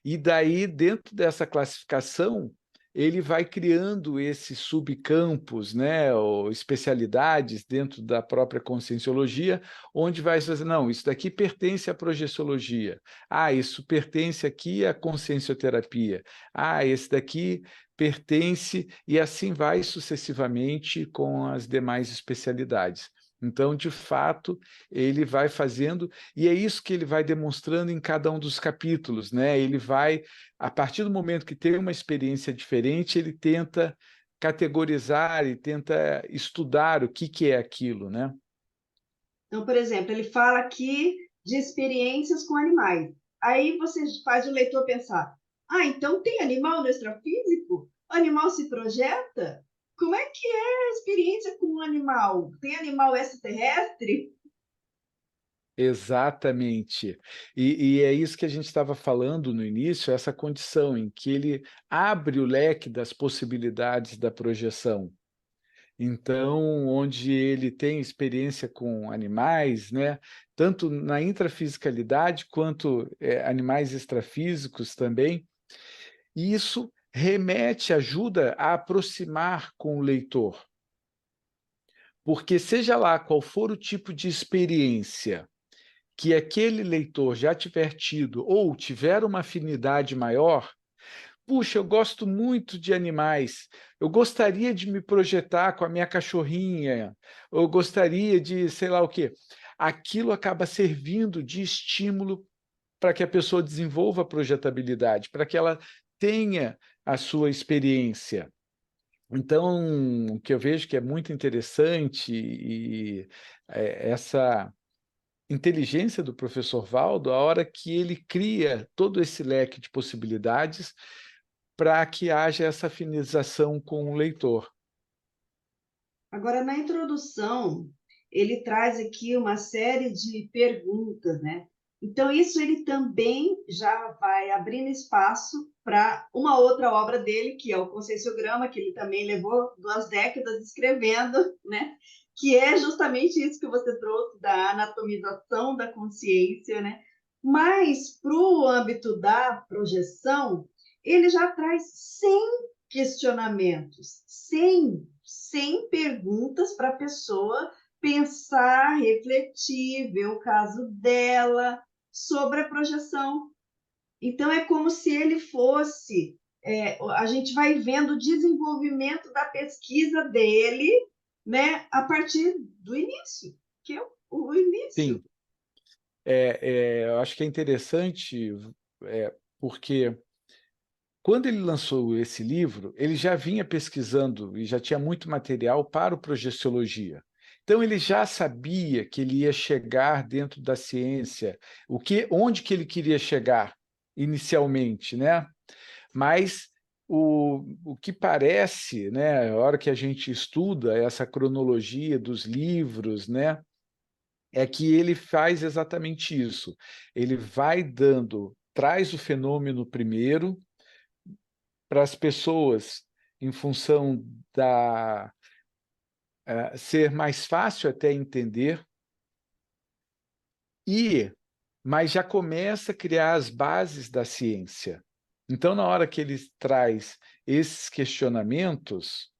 E daí, dentro dessa classificação, ele vai criando esses subcampos, né, ou especialidades dentro da própria conscienciologia, onde vai dizer, não, isso daqui pertence à projeciologia, isso pertence aqui à consciencioterapia, esse daqui pertence, e assim vai sucessivamente com as demais especialidades. Então, de fato, ele vai fazendo, e é isso que ele vai demonstrando em cada um dos capítulos, né? Ele vai, a partir do momento que tem uma experiência diferente, ele tenta categorizar e tenta estudar o que é aquilo, né? Então, por exemplo, ele fala aqui de experiências com animais. Aí você faz o leitor pensar: ah, então tem animal no extrafísico? O animal se projeta? Como é que é a experiência com um animal? Tem animal extraterrestre? Exatamente. E é isso que a gente estava falando no início, essa condição em que ele abre o leque das possibilidades da projeção. Então, onde ele tem experiência com animais, né, tanto na intrafisicalidade quanto animais extrafísicos também, e isso remete, ajuda a aproximar com o leitor. Porque seja lá qual for o tipo de experiência que aquele leitor já tiver tido ou tiver uma afinidade maior, puxa, eu gosto muito de animais, eu gostaria de me projetar com a minha cachorrinha, eu gostaria de, sei lá o quê. Aquilo acaba servindo de estímulo para que a pessoa desenvolva a projetabilidade, para que ela tenha a sua experiência. Então, o que eu vejo que é muito interessante essa inteligência do professor Valdo, a hora que ele cria todo esse leque de possibilidades para que haja essa afinização com o leitor. Agora, na introdução, ele traz aqui uma série de perguntas, né? Então, isso ele também já vai abrindo espaço para uma outra obra dele, que é o Conscienciograma, que ele também levou 2 décadas escrevendo, né? Que é justamente isso que você trouxe da anatomização da consciência, né? Mas, para o âmbito da projeção, ele já traz 100 questionamentos, 100 perguntas para a pessoa pensar, refletir, ver o caso dela sobre a projeção. Então, é como se ele fosse... a gente vai vendo o desenvolvimento da pesquisa dele, né, a partir do início, que é o início. Sim, eu acho que é interessante, porque quando ele lançou esse livro, ele já vinha pesquisando e já tinha muito material para o Projeciologia. Então ele já sabia que ele ia chegar dentro da ciência, onde que ele queria chegar inicialmente, né? Mas o que parece, né, a hora que a gente estuda essa cronologia dos livros, né, é que ele faz exatamente isso. Ele vai traz o fenômeno primeiro, para as pessoas, em função da ser mais fácil até entender, mas já começa a criar as bases da ciência. Então, na hora que ele traz esses questionamentos,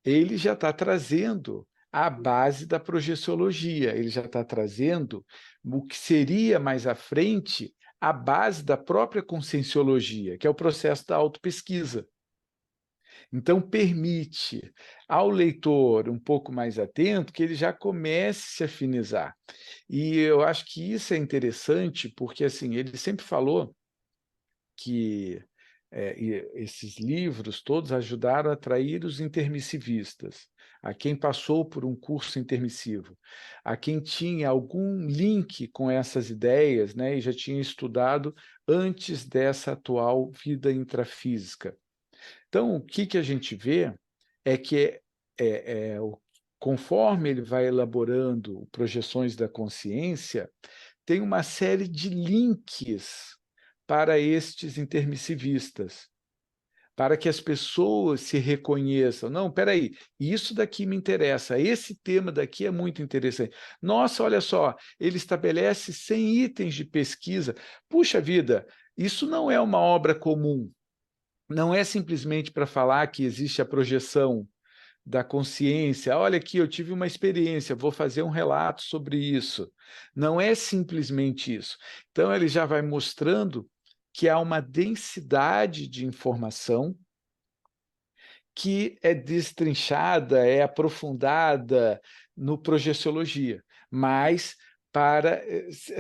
ele já está trazendo a base da projeciologia, ele já está trazendo o que seria mais à frente a base da própria conscienciologia, que é o processo da autopesquisa. Então, permite ao leitor um pouco mais atento que ele já comece a se afinizar. E eu acho que isso é interessante, porque assim, ele sempre falou que esses livros todos ajudaram a atrair os intermissivistas, a quem passou por um curso intermissivo, a quem tinha algum link com essas ideias, né, e já tinha estudado antes dessa atual vida intrafísica. Então, o que a gente vê é que, conforme ele vai elaborando projeções da consciência, tem uma série de links para estes intermissivistas, para que as pessoas se reconheçam. Não, espera aí, isso daqui me interessa, esse tema daqui é muito interessante. Nossa, olha só, ele estabelece 100 itens de pesquisa. Puxa vida, isso não é uma obra comum. Não é simplesmente para falar que existe a projeção da consciência. Olha aqui, eu tive uma experiência, vou fazer um relato sobre isso. Não é simplesmente isso. Então, ele já vai mostrando que há uma densidade de informação que é destrinchada, é aprofundada, no Projeciologia, mas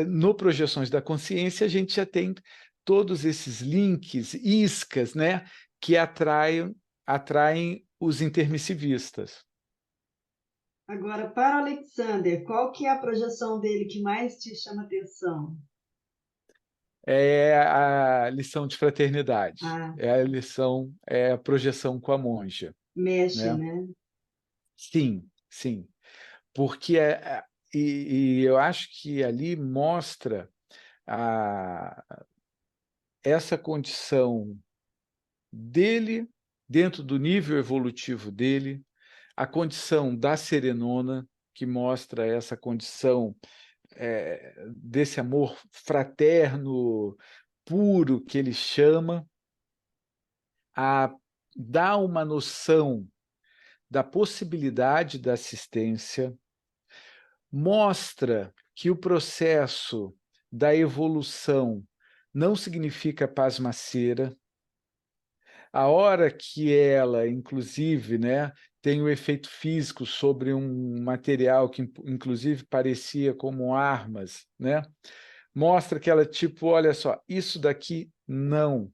no Projeções da Consciência a gente já tem todos esses links, iscas, né, que atraem os intermissivistas. Agora, para o Alexander, qual que é a projeção dele que mais te chama atenção? É a lição de fraternidade, Ah, é a projeção com a monja, mexe, né? né? Sim, sim, porque e eu acho que ali mostra essa condição dele dentro do nível evolutivo dele, a condição da serenona, que mostra essa condição desse amor fraterno, puro, que ele chama, a dar uma noção da possibilidade da assistência, mostra que o processo da evolução não significa pasmaceira. A hora que ela, inclusive, né, tem o efeito físico sobre um material que, inclusive, parecia como armas, né, mostra que ela, tipo, olha só, isso daqui não,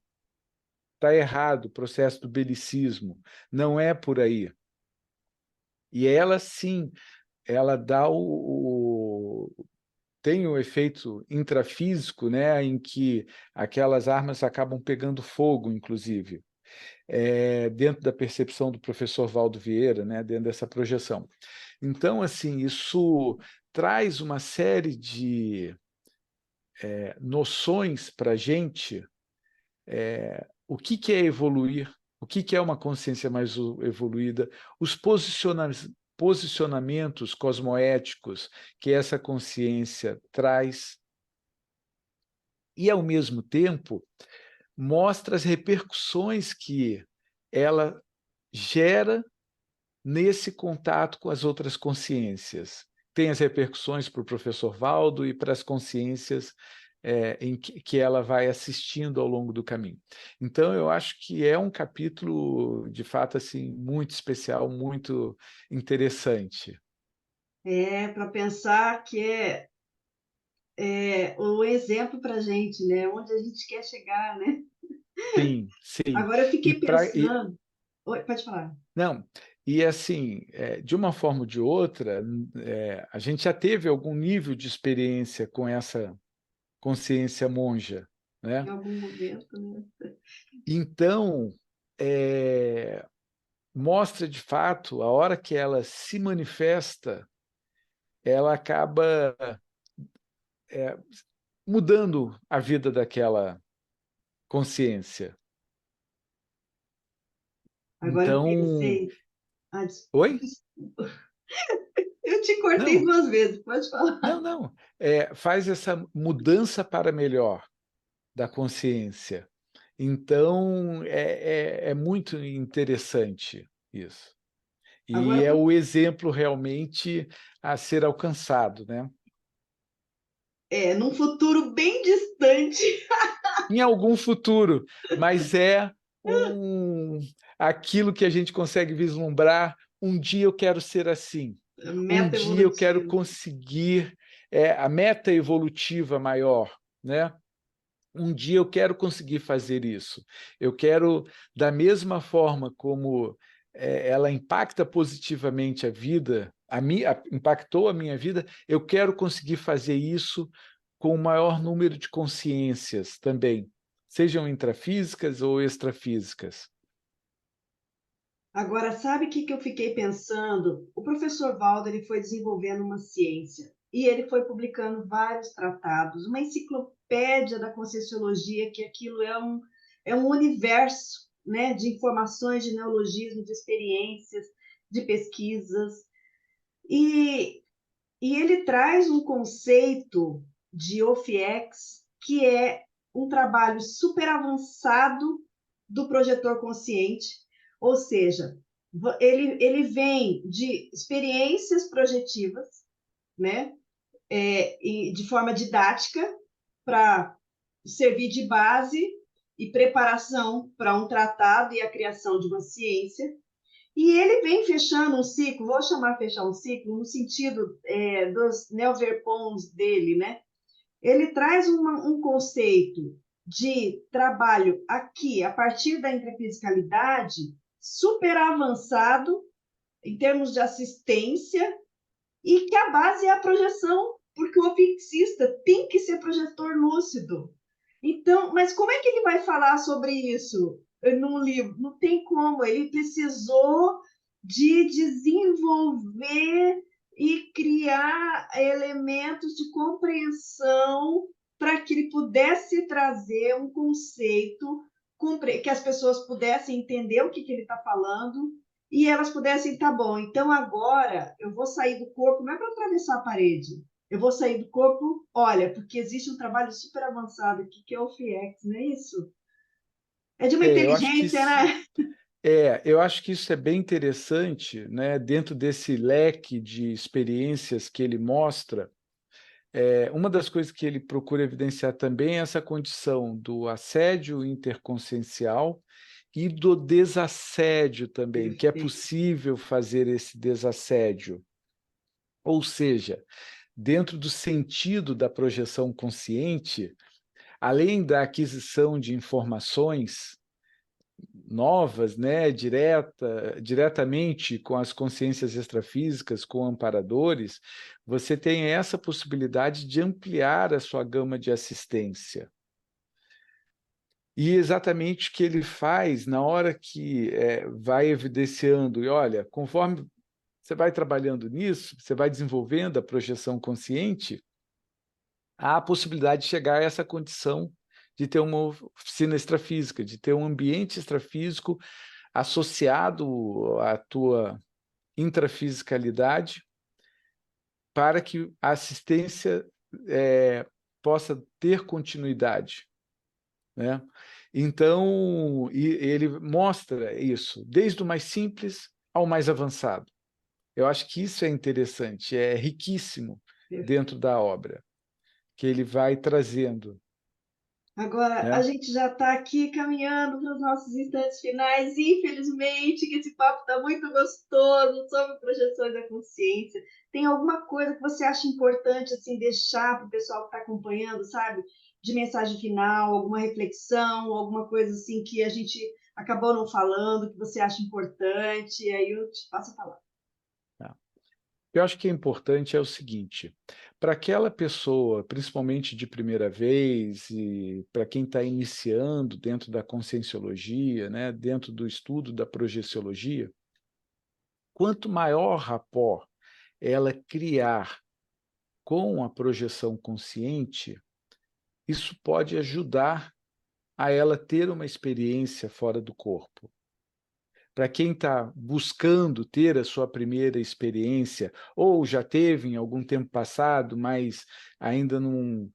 está errado, o processo do belicismo, não é por aí. E ela, sim, ela dá tem o efeito intrafísico, né, em que aquelas armas acabam pegando fogo, inclusive, dentro da percepção do professor Valdo Vieira, né, dentro dessa projeção. Então, assim, isso traz uma série de noções para a gente, o que é evoluir, o que é uma consciência mais evoluída, os posicionamentos cosmoéticos que essa consciência traz, e, ao mesmo tempo, mostra as repercussões que ela gera nesse contato com as outras consciências. Tem as repercussões para o professor Valdo e para as consciências em que ela vai assistindo ao longo do caminho. Então, eu acho que é um capítulo, de fato, assim, muito especial, muito interessante. Para pensar que é o exemplo para a gente, né? Onde a gente quer chegar, né? Sim, sim. Agora eu E, fiquei pensando. Oi, pode falar. não, e assim, de uma forma ou de outra, a gente já teve algum nível de experiência com essa consciência monja, Em né? algum momento, né? Então, mostra de fato, a hora que ela se manifesta, ela acaba mudando a vida daquela consciência. Agora eu Então, pensei. Ah, oi? eu te cortei Não, 2 vezes, pode falar. não, não. Faz essa mudança para melhor da consciência. Então, é muito interessante isso. E Agora, é o exemplo realmente a ser alcançado, né? num futuro bem distante, Em algum futuro, mas um, aquilo que a gente consegue vislumbrar. Um dia eu quero ser assim, um meta dia eu quero evolutiva. conseguir a meta evolutiva maior, né? Um dia eu quero conseguir fazer isso. Eu quero, da mesma forma como ela impacta positivamente a vida, impactou a minha vida, eu quero conseguir fazer isso com o maior número de consciências também, sejam intrafísicas ou extrafísicas. Agora, sabe o que eu fiquei pensando? O professor Valdo ele foi desenvolvendo uma ciência e ele foi publicando vários tratados, uma enciclopédia da Conscienciologia, que aquilo é um universo, né, de informações, de neologismo, de experiências, de pesquisas. E, e ele traz um conceito de OFIEX, que é um trabalho super avançado do projetor consciente, ou seja, ele vem de experiências projetivas, né, de forma didática, para servir de base e preparação para um tratado e a criação de uma ciência. E ele vem fechando um ciclo, vou chamar fechar um ciclo, no sentido dos neoverpons dele, né? Ele traz um conceito de trabalho aqui, a partir da intrafisicalidade, super avançado em termos de assistência, e que a base é a projeção, porque o ofixista tem que ser projetor lúcido. Então, mas como é que ele vai falar sobre isso num livro? Não tem como, ele precisou de desenvolver e criar elementos de compreensão para que ele pudesse trazer um conceito que as pessoas pudessem entender o que ele está falando e elas pudessem, tá bom, então agora eu vou sair do corpo, não é para atravessar a parede, eu vou sair do corpo, olha, porque existe um trabalho super avançado aqui, que é o FIEX, não é isso? É de uma Eu acho que inteligência, isso, né? eu acho que isso é bem interessante, né? Dentro desse leque de experiências que ele mostra, uma das coisas que ele procura evidenciar também é essa condição do assédio interconsciencial e do desassédio também, que é Perfeito. possível fazer esse desassédio. Ou seja, dentro do sentido da projeção consciente, além da aquisição de informações novas, né, diretamente com as consciências extrafísicas, com amparadores, você tem essa possibilidade de ampliar a sua gama de assistência. E exatamente o que ele faz na hora que vai evidenciando, e olha, conforme você vai trabalhando nisso, você vai desenvolvendo a projeção consciente, há a possibilidade de chegar a essa condição de ter uma oficina extrafísica, de ter um ambiente extrafísico associado à tua intrafisicalidade para que a assistência possa ter continuidade, né? Então, ele mostra isso, desde o mais simples ao mais avançado. Eu acho que isso é interessante, é riquíssimo dentro da obra, que ele vai trazendo. Agora, a Né? gente já está aqui caminhando para os nossos instantes finais, infelizmente, que esse papo está muito gostoso sobre projeções da consciência. Tem alguma coisa que você acha importante assim deixar para o pessoal que está acompanhando, sabe? De mensagem final, alguma reflexão, alguma coisa assim que a gente acabou não falando, que você acha importante, aí eu te passo a palavra. Eu acho que é importante o seguinte, para aquela pessoa, principalmente de primeira vez, e para quem está iniciando dentro da conscienciologia, né, dentro do estudo da projeciologia, quanto maior rapport ela criar com a projeção consciente, isso pode ajudar a ela ter uma experiência fora do corpo. Para quem está buscando ter a sua primeira experiência, ou já teve em algum tempo passado, mas ainda não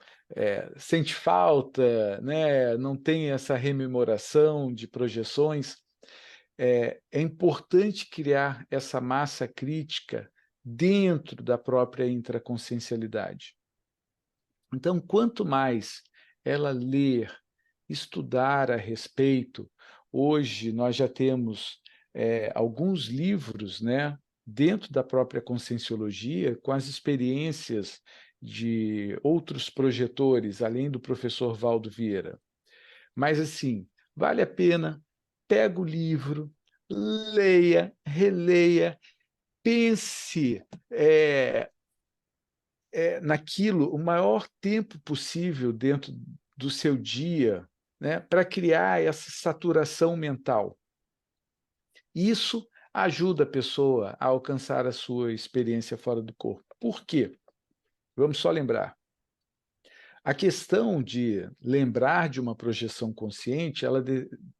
sente falta, né? Não tem essa rememoração de projeções, é importante criar essa massa crítica dentro da própria intraconsciencialidade. Então, quanto mais ela ler, estudar a respeito, hoje nós já temos alguns livros, né, dentro da própria conscienciologia, com as experiências de outros projetores, além do professor Valdo Vieira. Mas, assim, vale a pena, pega o livro, leia, releia, pense naquilo o maior tempo possível dentro do seu dia, né, para criar essa saturação mental. Isso ajuda a pessoa a alcançar a sua experiência fora do corpo. Por quê? Vamos só lembrar. A questão de lembrar de uma projeção consciente, ela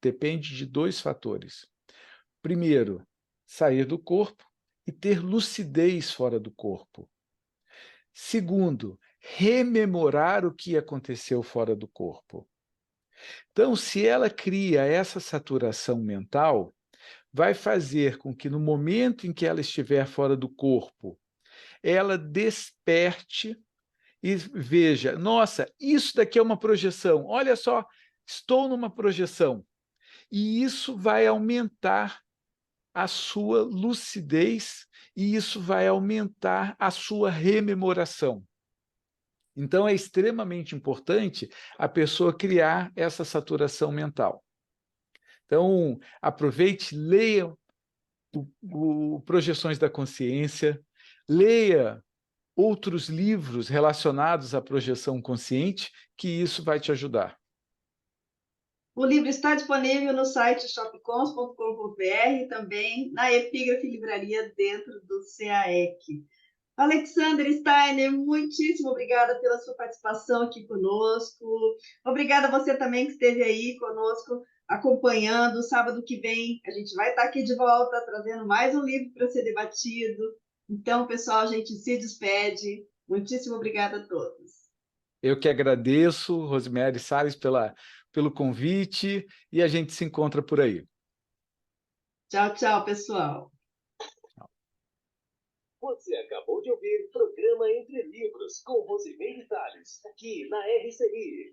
depende de dois fatores. Primeiro, sair do corpo e ter lucidez fora do corpo. Segundo, rememorar o que aconteceu fora do corpo. Então, se ela cria essa saturação mental, vai fazer com que no momento em que ela estiver fora do corpo, ela desperte e veja, nossa, isso daqui é uma projeção, olha só, estou numa projeção. E isso vai aumentar a sua lucidez e isso vai aumentar a sua rememoração. Então, é extremamente importante a pessoa criar essa saturação mental. Então, aproveite, leia o Projeções da Consciência, leia outros livros relacionados à projeção consciente, que isso vai te ajudar. O livro está disponível no site shopcons.com.br e também na Epígrafe Livraria dentro do CAEC. Alexander Steiner, muitíssimo obrigada pela sua participação aqui conosco. Obrigada a você também que esteve aí conosco, acompanhando. Sábado que vem a gente vai estar aqui de volta, trazendo mais um livro para ser debatido. Então, pessoal, a gente se despede. Muitíssimo obrigada a todos. Eu que agradeço, Rosemary Salles, pelo convite, e a gente se encontra por aí. Tchau, tchau, pessoal. Você acabou de ouvir o programa Entre Livros, com Rosemary Salles, aqui na RCI.